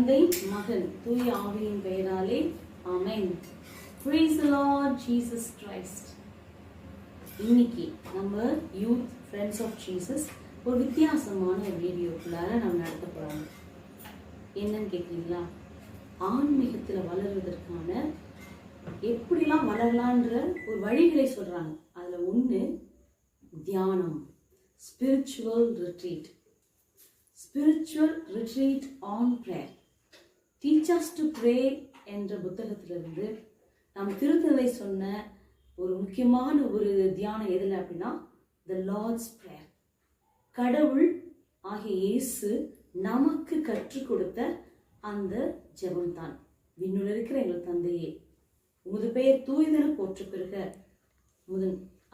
தந்தை, மகன், தூய ஆவியின் பெயராலே ஆமென். Praise the Lord Jesus Christ. இன்னைக்கு நம்ம யூத் ஃப்ரெண்ட்ஸ் ஆஃப் ஜீசஸ் ஒரு வித்தியாசமான வீடியோக்குள்ளார நம்ம நடத்த போறாங்க. என்னன்னு கேட்குறீங்களா? ஆன்மீகத்தில் வளர்வதற்கான எப்படிலாம் வளரலான்ற ஒரு வழிகளை சொல்றாங்க. அதுல ஒன்று தியானம், spiritual retreat. Spiritual retreat on prayer. Teach us to pray என்ற புத்தகத்திலிருந்து நாம் திருத்தந்தை சொன்ன ஒரு முக்கியமான ஒரு தியானம் எதில் அப்படின்னா த லார்ட்ஸ் ப்ரேயர். கடவுள் ஆகிய இயேசு நமக்கு கற்றுக் கொடுத்த அந்த ஜெபம்தான். விண்ணுல இருக்கிற எங்கள் தந்தையே, உமது பெயர் தூயதென போற்ற பெறுக.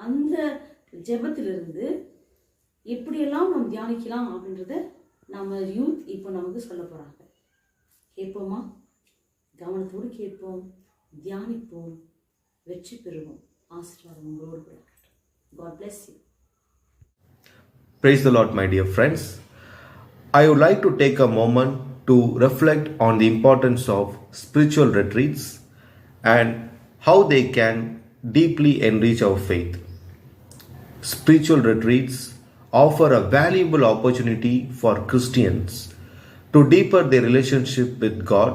அந்த ஜெபத்திலிருந்து எப்படியெல்லாம் நாம் தியானிக்கலாம் அப்படின்றத நம்ம யூத் இப்போ நமக்கு சொல்ல போறாங்க. கேட்போமா? கவனத்தோடு கேட்போம், தியானிப்போம், வெற்றி பெறுவோம். ஆசீர்வாதம் உங்களோடு கூட இருக்கட்டும். God bless you. Praise the Lord, my dear friends. I would like to take a moment to reflect on the importance of spiritual retreats and how they can deeply enrich our faith. Spiritual retreats offer a valuable opportunity for Christians to deepen their relationship with God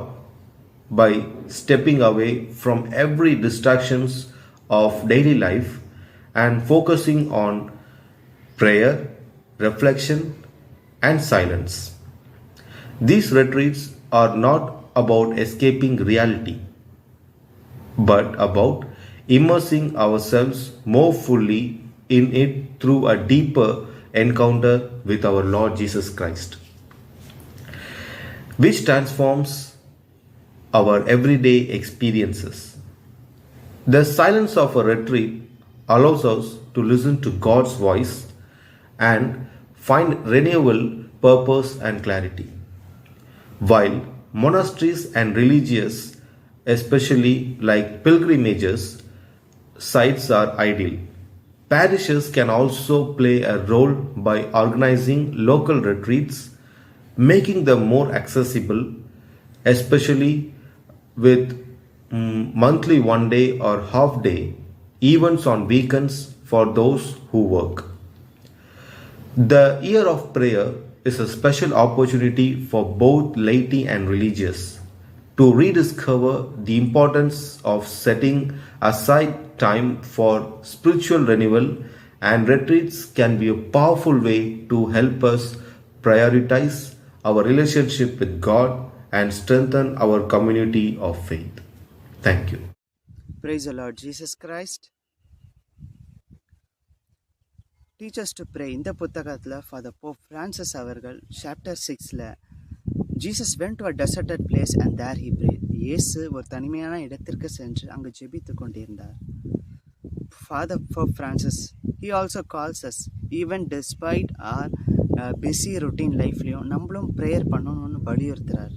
by stepping away from every distractions of daily life and focusing on prayer, reflection, and silence. These retreats are not about escaping reality, but about immersing ourselves more fully in it through a deeper encounter with our Lord Jesus Christ, which transforms our everyday experiences. The silence of a retreat allows us to listen to God's voice and find renewal, purpose, and clarity. While monasteries and religious, especially like pilgrimages, sites are ideal, parishes can also play a role by organizing local retreats, making them more accessible, especially with monthly one day or half day events on weekends for those who work. The Year of Prayer is a special opportunity for both laity and religious to rediscover the importance of setting aside time for spiritual renewal, and retreats can be a powerful way to help us prioritize our relationship with God and strengthen our community of faith. Thank you. Praise the Lord Jesus Christ. Teach us to pray. இந்த புத்தகத்தில் father Pope Francis அவர்கள் chapter 6ல் Jesus went to a deserted place and there he prayed. இயேசு ஒரு தனிமையான இடத்திற்கு சென்று அங்கு ஜெபித்து கொண்டிருந்தார். Father Pope Francis he also calls us even despite our busy routine லைஃப்லையும் நம்மளும் ப்ரேயர் பண்ணணும்னு வலியுறுத்துறார்.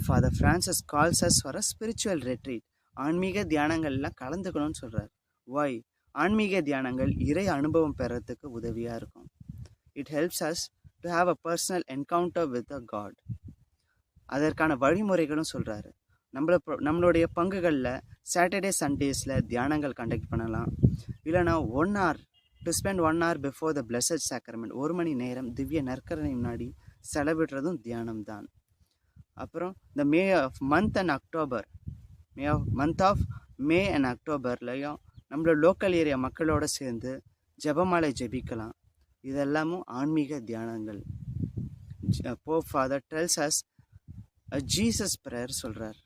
Father Francis calls us for a spiritual retreat. ஆன்மீக தியானங்கள்லாம் கலந்துக்கணும்னு சொல்கிறார். ஒய்? ஆன்மீக தியானங்கள் இறை அனுபவம் பெறத்துக்கு உதவியாக இருக்கும். It helps us to have a personal encounter with a god. அதற்கான வழிமுறைகளும் சொல்கிறாரு. நம்மளுடைய பங்குகளில் சாட்டர்டே சண்டேஸில் தியானங்கள் கண்டக்ட் பண்ணலாம். இல்லைனா 1 hour to spend 1 hour before the blessed sacrament, 1 மணி நேரம் திவ்ய நற்கரணை முன்னாடி செலவிடுறதும் தியானம் தான். அப்புறம் இந்த மந்த் ஆஃப் மே அண்ட் அக்டோபர்லையும் நம்மளோட லோக்கல் ஏரியா மக்களோடு சேர்ந்து ஜெபமாலை ஜெபிக்கலாம். இதெல்லாமும் ஆன்மீக தியானங்கள். Pope father tells us Jesus prayer சொல்கிறார்.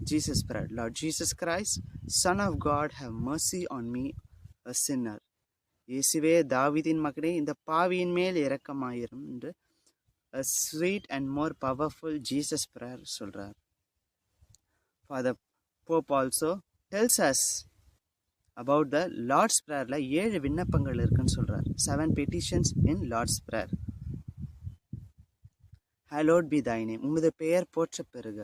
Jesus prayer. Lord Jesus Christ, son of God, have mercy on me a sinner. இயேசுவே தாவீதின் மகனே, இந்த பாவியின் மேல் இரக்கமாயிரும் என்று a sweet and more powerful Jesus prayer சொல்றார். Father Pope also tells us about the Lord's Prayerல 7 விண்ணப்பங்கள் இருக்குன்னு சொல்றார். 7 petitions in Lord's Prayer. Hallowed be thy name. உமது பெயர் போற்ற பெறுக.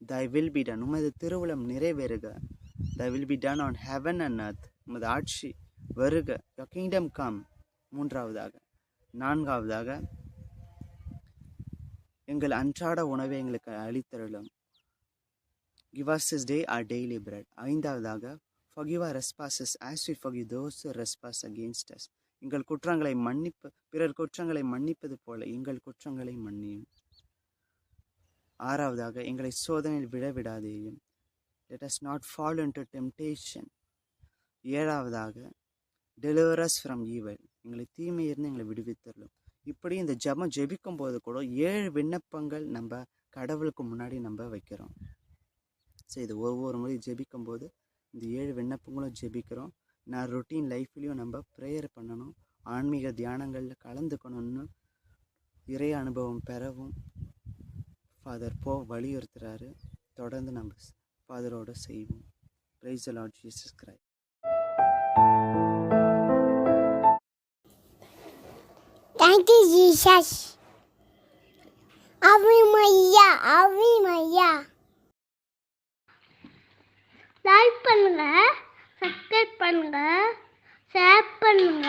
Thy will be done. உமது திருவுளம் நிறைவேறுக. Thy will be done on heaven and earth. உமது ஆட்சி வருக. Your kingdom come. 3வது. 4வது, எங்கள் அன்றாட உணவை எங்களுக்கு அளித்தருளும். Give us this day our daily bread. 5வது, forgive our trespasses as we forgive those who trespass against us. எங்கள் குற்றங்களை பிறர் குற்றங்களை மன்னிப்பது போல எங்கள் குற்றங்களை மன்னியும். 6வது, எங்களை சோதனையில் விழவிடாதேயும். Let us not fall into temptation. 7வது, deliver us from evil. எங்களை தீமையிலிருந்து எங்களை விடுவித்தரலும். இப்படி இந்த ஜெபம் ஜெபிக்கும் போது கூட 7 விண்ணப்பங்கள் நம்ம கடவுளுக்கு முன்னாடி நம்ம வைக்கிறோம். ஸோ இது ஒவ்வொரு முறை ஜெபிக்கும் போது இந்த 7 விண்ணப்பங்களும் ஜெபிக்கிறோம். நான் ரொட்டீன் லைஃப்லேயும் நம்ம ப்ரேயர் பண்ணணும், ஆன்மீக தியானங்களில் கலந்துக்கணும்னு இறை அனுபவம் பெறவும் ஃபாதர் வலியுறுத்துறாரு. தொடர்ந்து நம்ம ஃபாதரோட செய்வோம். Praise the Lord Jesus Christ. Thank you, Jesus. Ave Maria, Ave Maria. Like பண்ணுங்க, சப்ஸ்கிரைப் பண்ணுங்க, ஷேர் பண்ணுங்க.